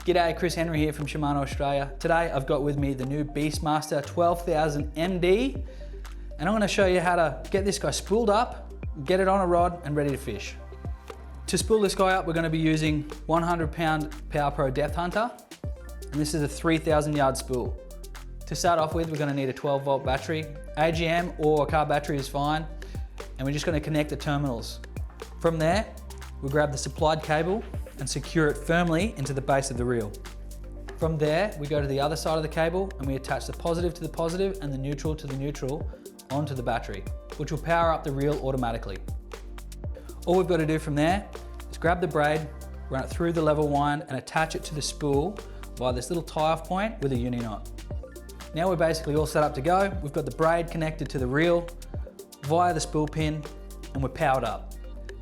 G'day, Chris Henry here from Shimano Australia. Today I've got with me the new BeastMaster 12,000 MD, and I'm going to show you how to get this guy spooled up, get it on a rod and ready to fish. To spool this guy up, we're going to be using 100-pound Power Pro Depth Hunter, and this is a 3,000 yard spool. To start off with, we're going to need a 12-volt battery. AGM or a car battery is fine, and we're just going to connect the terminals. From there, we'll grab the supplied cable and secure it firmly into the base of the reel. From there, we go to the other side of the cable and we attach the positive to the positive and the neutral to the neutral onto the battery, which will power up the reel automatically. All we've got to do from there is grab the braid, run it through the level wind and attach it to the spool via this little tie-off point with a uni knot. Now we're basically all set up to go. We've got the braid connected to the reel via the spool pin and we're powered up.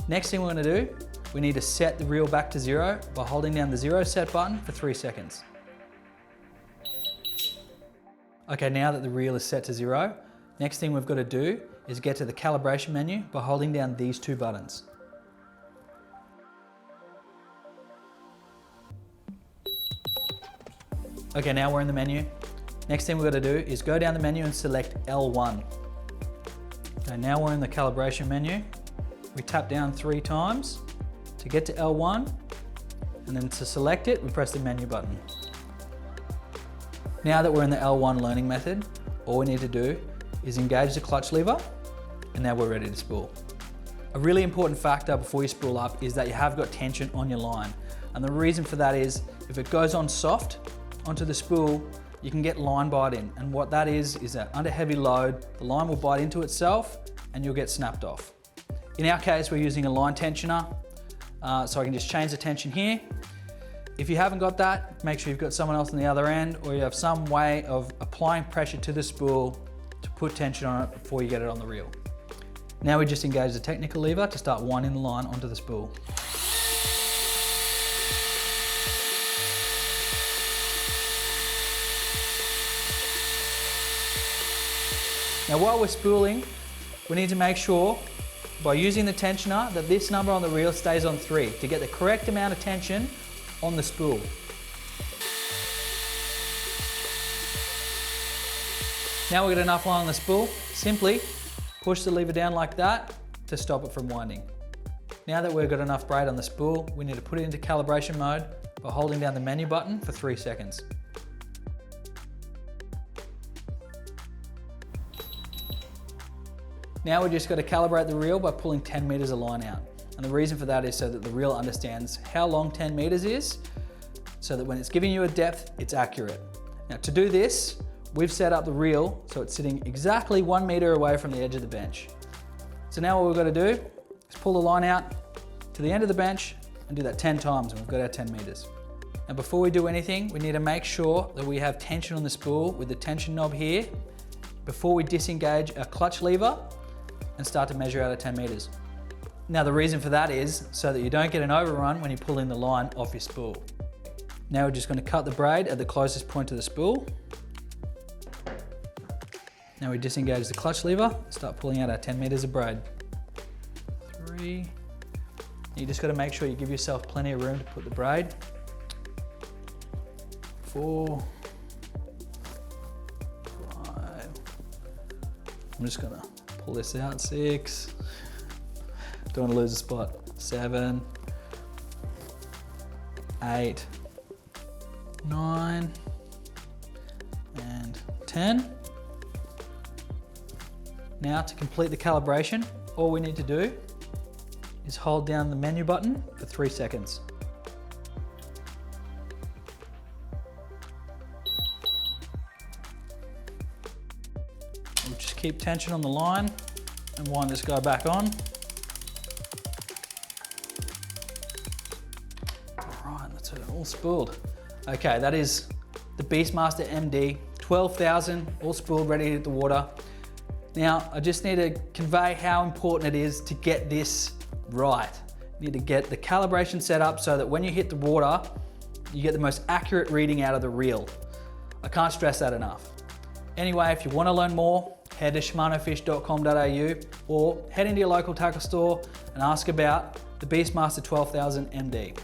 Next thing we're going to do, we need to set the reel back to zero by holding down the zero set button for 3 seconds. Okay, now that the reel is set to zero, next thing we've got to do is get to the calibration menu by holding down these 2 buttons. Okay, now we're in the menu. Next thing we've got to do is go down the menu and select L1. Okay, now we're in the calibration menu. We tap down 3 times to get to L1, and then to select it, we press the menu button. Now that we're in the L1 learning method, all we need to do is engage the clutch lever, and now we're ready to spool. A really important factor before you spool up is that you have got tension on your line. And the reason for that is, if it goes on soft onto the spool, you can get line biting. And what that is that under heavy load, the line will bite into itself and you'll get snapped off. In our case, we're using a line tensioner. So I can just change the tension here. If you haven't got that, make sure you've got someone else on the other end, or you have some way of applying pressure to the spool to put tension on it before you get it on the reel. Now we just engage the technical lever to start winding the line onto the spool. Now while we're spooling, we need to make sure by using the tensioner that this number on the reel stays on 3 to get the correct amount of tension on the spool. Now we've got enough line on the spool, simply push the lever down like that to stop it from winding. Now that we've got enough braid on the spool, we need to put it into calibration mode by holding down the menu button for 3 seconds. Now we just got to calibrate the reel by pulling 10 meters of line out. And the reason for that is so that the reel understands how long 10 meters is, so that when it's giving you a depth, it's accurate. Now to do this, we've set up the reel so it's sitting exactly 1 meter away from the edge of the bench. So now what we've got to do is pull the line out to the end of the bench and do that 10 times and we've got our 10 meters. Now before we do anything, we need to make sure that we have tension on the spool with the tension knob here before we disengage our clutch lever and start to measure out at 10 meters. Now the reason for that is so that you don't get an overrun when you pull in the line off your spool. Now we're just going to cut the braid at the closest point to the spool. Now we disengage the clutch lever, start pulling out our 10 meters of braid. 3. You just got to make sure you give yourself plenty of room to put the braid. 4. 5. I'm just going to pull this out. 6. Don't want to lose a spot. 7. 8. 9. And 10. Now to complete the calibration, all we need to do is hold down the menu button for 3 seconds. We'll just keep tension on the line and wind this guy back on. All right, that's it, all spooled. Okay, that is the BeastMaster MD, 12,000, all spooled, ready to hit the water. Now, I just need to convey how important it is to get this right. You need to get the calibration set up so that when you hit the water, you get the most accurate reading out of the reel. I can't stress that enough. Anyway, if you want to learn more head to shimanofish.com.au or head into your local tackle store and ask about the BeastMaster 12,000 MD.